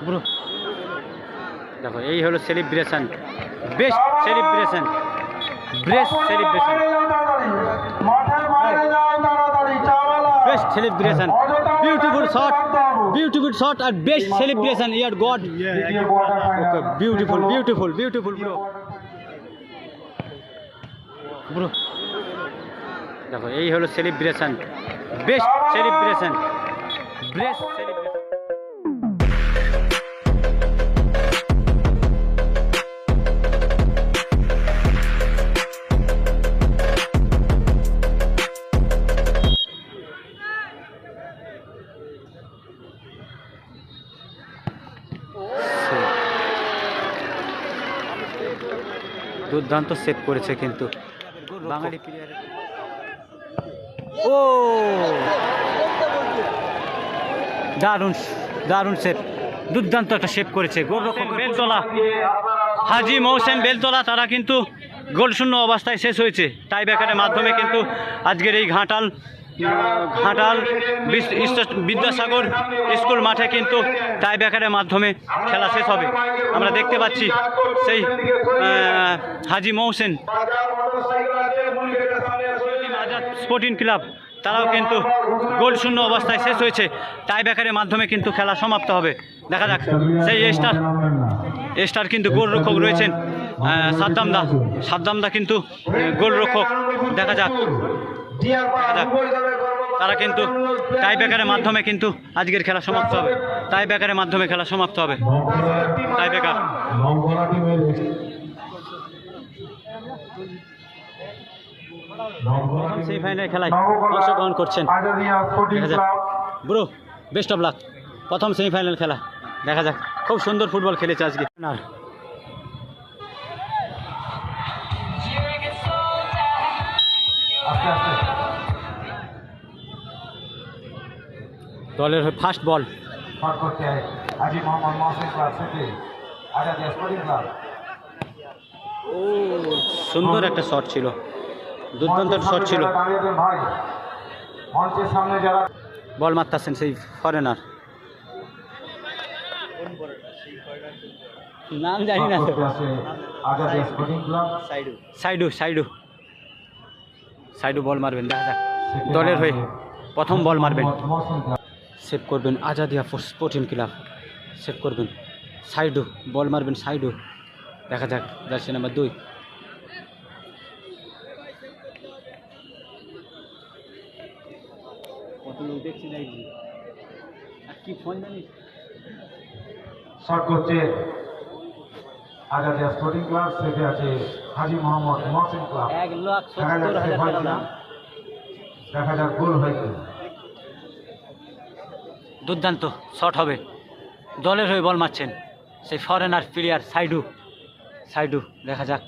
Bro দেখো এই হলো celebration, best celebration, best celebration, beautiful shot আর বেস্ট সেলিব্রেশন। ইয়ার গড, ওকে বিউটিফুল ব্রো দেখো এই হলো সেলিব্রেশন, বেস্ট সেলিব্রেশন। দুর্দান্ত সেভ করেছে কিন্তু বাঙালি প্লেয়ারের। ও দারুণ সেভ, দুর্দান্ত একটা সেভ করেছে গোলরক্ষক বেলতলা, হাজি মহসেন বেলতলা। তারা কিন্তু গোলশূন্য অবস্থায় শেষ হয়েছে টাইব্রেকারের মাধ্যমে। কিন্তু আজকের এই ঘাটাল বিদ্যাসাগর স্কুল মাঠে কিন্তু টাইব্রেকারের মাধ্যমে খেলা শেষ হবে। আমরা দেখতে পাচ্ছি সেই হাজি মহসেন আজাদ স্পোর্টিং ক্লাব, তারাও কিন্তু গোলশূন্য অবস্থায় শেষ হয়েছে। টাইব্রেকারের মাধ্যমে কিন্তু খেলা সমাপ্ত হবে। দেখা যাক সেই স্টার কিন্তু গোলরক্ষক রয়েছেন সাদ্দাম দা কিন্তু গোলরক্ষক। দেখা যাক তারা কিন্তু টাইব্রেকারের মাধ্যমে কিন্তু আজকের খেলা সমাপ্ত হবে। টাইব্রেকারের মাধ্যমে খেলা সমাপ্ত হবে। টাইব্রেকার সেমিফাইনাল খেলায় অংশগ্রহণ করছেন। দেখা যাক ব্রো, বেস্ট অফ লাক। প্রথম সেমিফাইনাল খেলা, দেখা যাক। খুব সুন্দর ফুটবল খেলেছে আজকে। দলের ফার্স্ট বল, ও সুন্দর একটা শট ছিল, দুর্দান্ত শট ছিল। বল মারতেছেন সেই ফরেনার, নাম জানি না। সাইডু বল মারবেন। দেখা যাক দলের হয়ে প্রথম বল মারবেন, সেভ করবেন আজাদিয়া স্পোর্টিং ক্লাব, সেভ করবেন সাইডু, বল মারবেন সাইডু। দেখা যাক জার্সি নাম্বার 2। কত লোক দেখছি না, আর কি ফোন জানিস। শট করছে আজাদিয়া স্পোর্টিং ক্লাব, সেভে আছে হাজি মোহাম্মদ মহসিন ক্লাব। 1,70,000 দেখা যাক গোল হয় কি। দুর্দান্ত শট হবে। দলের হয়ে বল মারছেন সেই ফরেনার প্লেয়ার সাইডু। দেখা যাক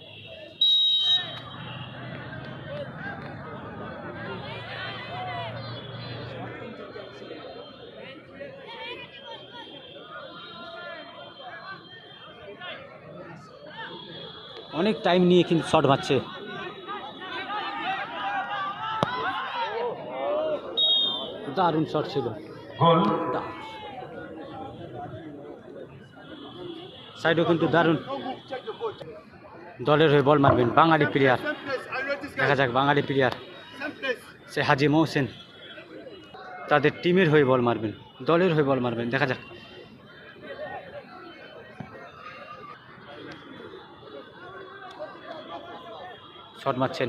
অনেক টাইম নিয়ে কিন্তু শট মারছে। দারুণ শট ছিল। সাইডও কিন্তু দারুণ। দলের হয়ে বল মারবেন বাঙালি প্লেয়ার। দেখা যাক বাঙালি প্লেয়ার সে হাজি মহসেন, তাদের টিমের হয়ে বল মারবেন, দলের হয়ে বল মারবেন। দেখা যাক শট মারছেন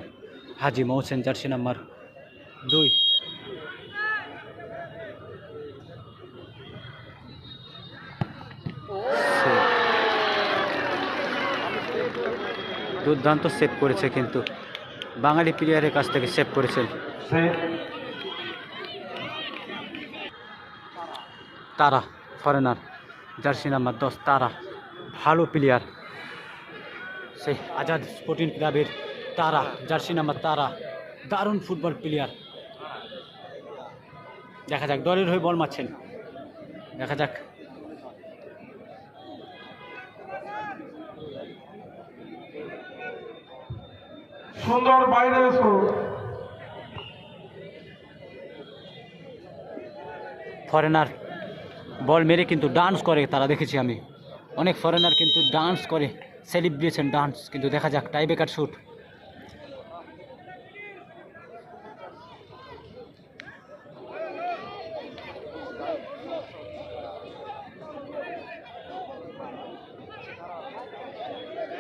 হাজি মহসেন, জার্সি নাম্বার 2। দুর্দান্ত সেভ করেছে কিন্তু বাঙালি প্লেয়ারের কাছ থেকে সেভ করেছেন। তারা ফরেনার, জার্সি নাম্বার 10 তারা, ভালো প্লেয়ার সেই আজাদ স্পোর্টিং ক্লাবের তারা, জার্সি নাম্বার তারা, দারুণ ফুটবল প্লেয়ার। দেখা যাক দলের হয়ে বল মারছেন। দেখা যাক সুন্দর বাইরে ফরেনার বল মেরে কিন্তু ডান্স করে তারা, দেখেছি আমি অনেক ফরেনার কিন্তু ডান্স করে, সেলিব্রেশন ডান্স। কিন্তু দেখা যাক টাইব্রেকার শুট।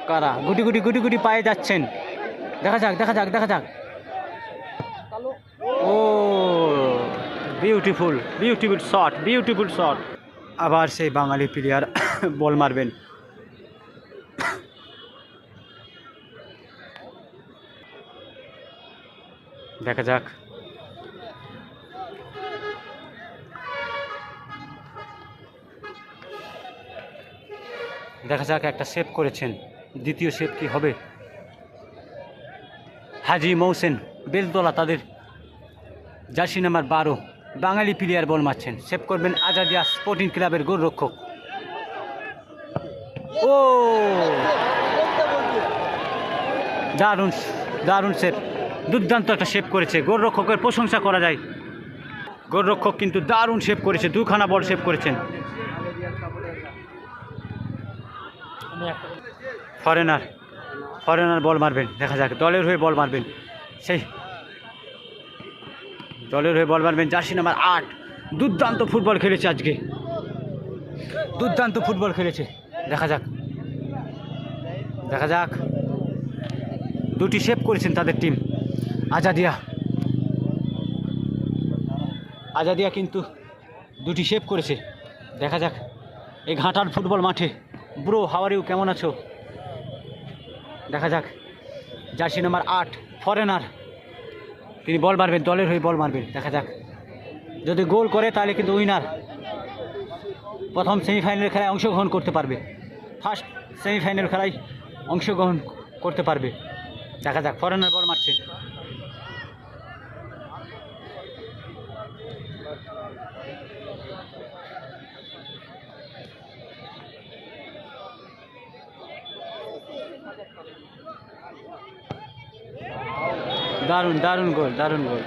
কারা গুটি গুটি গুটি গুটি পায়ে যাচ্ছেন, দেখা যাক দেখা যাক দেখা যাক। ও beautiful beautiful shot, beautiful shot. আবার সেই বাঙালি প্লেয়ার বল মারবেন। দেখা যাক। দেখা যাক, একটা সেভ করেছেন, দ্বিতীয় সেভ কি হবে? হাজি মৌসেন বেলতলা, তাদের জার্সি নাম্বার 12 বাঙালি প্লেয়ার বল মারছেন। সেভ করবেন আজাদিয়া স্পোর্টিং ক্লাবের গোলরক্ষক। ও দারুণ দারুণ সেভ, দুর্দান্ত একটা সেভ করেছে। গোলরক্ষকের প্রশংসা করা যায়। গোলরক্ষক কিন্তু দারুণ সেভ করেছে, দুখানা বল সেভ করেছেন। ফরেনার ফরেনার বল মারবেন, দেখা যাক। দলের হয়ে বল মারবেন, সেই দলের হয়ে বল মারবেন জার্সি নাম্বার 8। দুর্দান্ত ফুটবল খেলেছে আজকে, দুর্দান্ত ফুটবল খেলেছে। দেখা যাক দেখা যাক। দুটি সেভ করেছেন তাদের টিম। আজাদিয়া আজাদিয়া কিন্তু দুটি সেভ করেছে। দেখা যাক এই ঘাটার ফুটবল মাঠে। ব্রো হাউ আর ইউ, কেমন আছো? দেখা যাক জার্সি নাম্বার 8 ফরেনার, তিনি বল মারবেন, দলের হয়ে বল মারবেন। দেখা যাক, যদি গোল করে তাহলে কিন্তু উইনার, প্রথম সেমিফাইনালের খেলায় অংশগ্রহণ করতে পারবে, ফার্স্ট সেমিফাইনাল খেলায় অংশগ্রহণ করতে পারবে। দেখা যাক, ফরেনার বল মারছে। দারুণ দারুণ গোল, দারুণ গোল।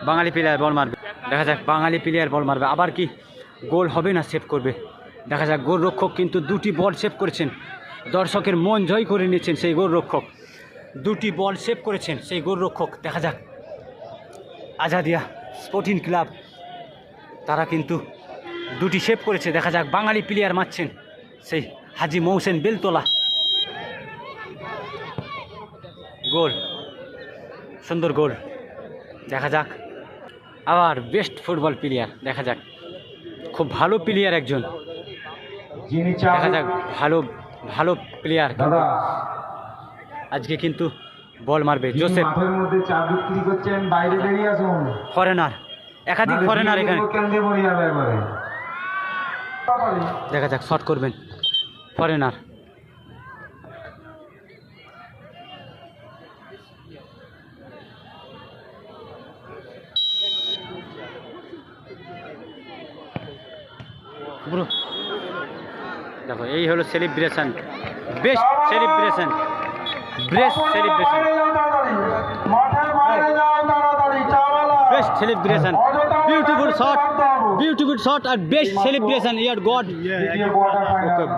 বাঙালি প্লেয়ার বল মারবে, দেখা যাক বাঙালি প্লেয়ার বল মারবে। আবার কি গোল হবে না সেভ করবে? দেখা যাক। গোলরক্ষক কিন্তু দুটি বল সেভ করেছেন, দর্শকের মন জয় করে নিয়েছেন সেই গোলরক্ষক। দুটি বল সেভ করেছেন সেই গোলরক্ষক। দেখা যাক আজাদিয়া স্পোর্টিং ক্লাব, তারা কিন্তু দুটি সেভ করেছে। দেখা যাক বাঙালি প্লেয়ার মারছেন সেই হাজি মৌসেন বেলতলা। গোল, সুন্দর গোল। দেখা যাক আবার বেস্ট ফুটবল প্লেয়ার, দেখা যাক খুব ভালো প্লেয়ার একজন। দেখা যাক ভালো ভালো প্লেয়ার আজকে কিন্তু বল মারবে। জোসেফ ফরেনার, একাধিক ফরেনার এখানে। দেখা যাক শট করবেন ফরেনার। দেখো এই হলো celebration, best celebration, best celebration, best celebration, beautiful shot, beautiful shot আর বেস্ট সেলিব্রেশন। ইয়ার god,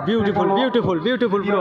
beautiful beautiful beautiful bro.